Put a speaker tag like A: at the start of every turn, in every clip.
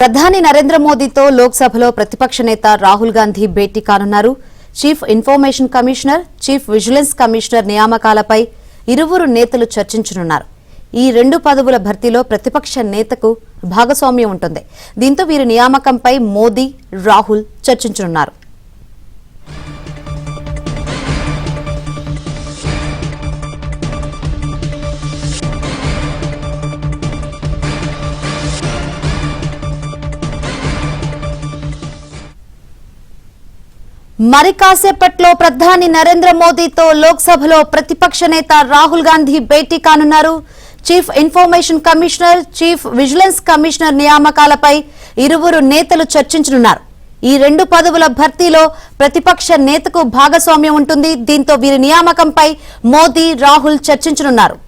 A: ప్రధాని నరేంద్ర మోదీతో లోక్సభలో ప్రతిపక్ష నేత రాహుల్ గాంధీ భేటీ కానున్నారు. Chief information commissioner, chief vigilance commissioner నియామకాలపై ఇరువురు నేతలు చర్చించనున్నారు. ఈ రెండు పదవుల భర్తీలో ప్రతిపక్ష నేతకు భాగస్వామ్యం ఉంటుంది. దీంతో వీరి నియామకంపై మోదీ, రాహుల్ చర్చించనున్నారు. మరి కాసేపట్లో ప్రధాని నరేంద్ర మోదీతో లోక్సభలో ప్రతిపక్ష నేత రాహుల్ గాంధీ భేటీ కానున్నారు. Chief information commissioner, chief vigilance commissioner నియామకాలపై ఇరువురు నేతలు చర్చించనున్నారు. ఈ రెండు పదవుల భర్తీలో ప్రతిపక్ష నేతకు భాగస్వామ్యం ఉంటుంది. దీంతో వీరి నియామకంపై మోదీ, రాహుల్ చర్చించనున్నారు.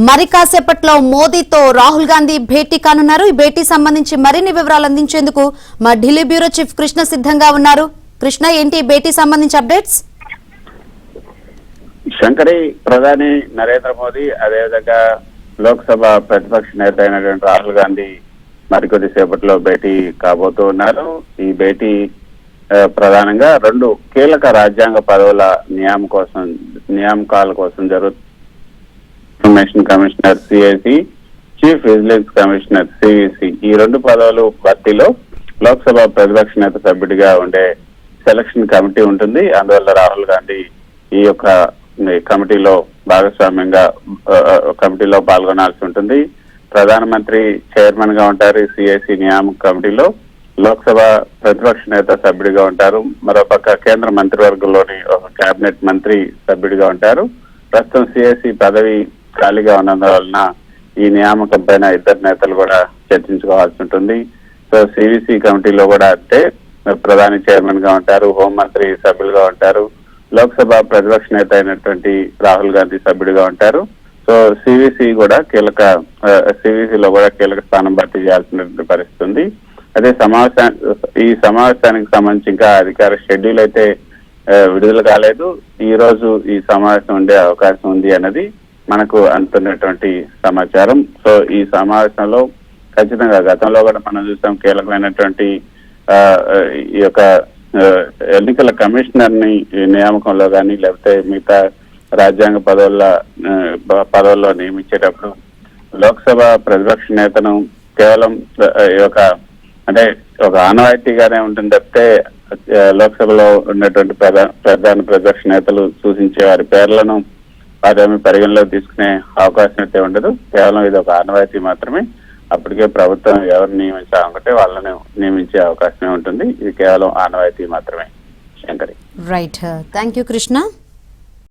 A: మరి కాసేపట్లో మోదీతో రాహుల్ గాంధీ భేటీ కానున్నారు. ఈ భేటీ సంబంధించి మరిన్ని వివరాలు అందించేందుకు మా ఢిల్లీ బ్యూరో చీఫ్ కృష్ణ సిద్ధంగా ఉన్నారు. కృష్ణ, ఏంటి భేటీ సంబంధించి అప్డేట్స్?
B: శంకరి, ప్రధాని నరేంద్ర మోదీ అదేవిధంగా లోక్సభ ప్రతిపక్ష నేత అయినటువంటి రాహుల్ గాంధీ మరికొద్ది సేపట్లో భేటీ కాబోతూ ఉన్నారు. ఈ భేటీ ప్రధానంగా రెండు కీలక రాజ్యాంగ పదవుల నియామకాల కోసం జరుగుతుంది. Information commissioner CIC, chief vigilance commissioner CVC, ఈ రెండు పదవులు భర్తీలో లోక్సభ ప్రతిపక్ష నేత సభ్యుడిగా ఉండే సెలక్షన్ కమిటీ ఉంటుంది. అందువల్ల రాహుల్ గాంధీ ఈ యొక్క కమిటీలో కమిటీలో పాల్గొనాల్సి ఉంటుంది. ప్రధానమంత్రి చైర్మన్ గా ఉంటారు. సిఐసి నియామక కమిటీలో లోక్సభ ప్రతిపక్ష నేత సభ్యుడిగా ఉంటారు. మరోపక్క కేంద్ర మంత్రివర్గంలోని ఒక కేబినెట్ మంత్రి సభ్యుడిగా ఉంటారు. ప్రస్తుతం సిఐసి పదవి ఖాళీగా ఉన్నందువలన ఈ నియామకం పైన ఇద్దరు నేతలు కూడా చర్చించుకోవాల్సి ఉంటుంది. సో సివిసి కమిటీలో కూడా అంటే ప్రధాని చైర్మన్ గా ఉంటారు, హోంమంత్రి సభ్యులుగా ఉంటారు, లోక్సభ ప్రతిపక్ష నేత అయినటువంటి రాహుల్ గాంధీ సభ్యుడిగా ఉంటారు. సో సివిసిలో కూడా కీలక స్థానం భర్తీ చేయాల్సినటువంటి పరిస్థితి ఉంది. అదే ఈ సమావేశానికి సంబంధించి ఇంకా అధికార షెడ్యూల్ అయితే విడుదల కాలేదు. ఈ రోజు ఈ సమావేశం ఉండే అవకాశం ఉంది అన్నది మనకు అందుతున్నటువంటి సమాచారం. సో ఈ సమావేశంలో ఖచ్చితంగా గతంలో కూడా మనం చూసాం, కీలకమైనటువంటి ఈ యొక్క ఎన్నికల కమిషనర్ ని నియామకంలో కానీ లేకపోతే మిగతా రాజ్యాంగ పదవుల్లో నియమించేటప్పుడు లోక్సభ ప్రతిపక్ష నేతను కేవలం ఒక ఆనవాయితీగానే ఉంటుంది తప్పితే లోక్సభలో ఉన్నటువంటి ప్రధాన ప్రతిపక్ష నేతలు సూచించే వారి పేర్లను వారేమి పరిగణలోకి తీసుకునే అవకాశం అయితే ఉండదు. కేవలం ఇది ఒక ఆనవాయితీ మాత్రమే. అప్పటికే ప్రభుత్వం ఎవరు నియమించాలంటే వాళ్ళని నియమించే అవకాశమే ఉంటుంది. ఇది కేవలం ఆనవాయితీ మాత్రమే. Shankari,
A: right. Thank you Krishna.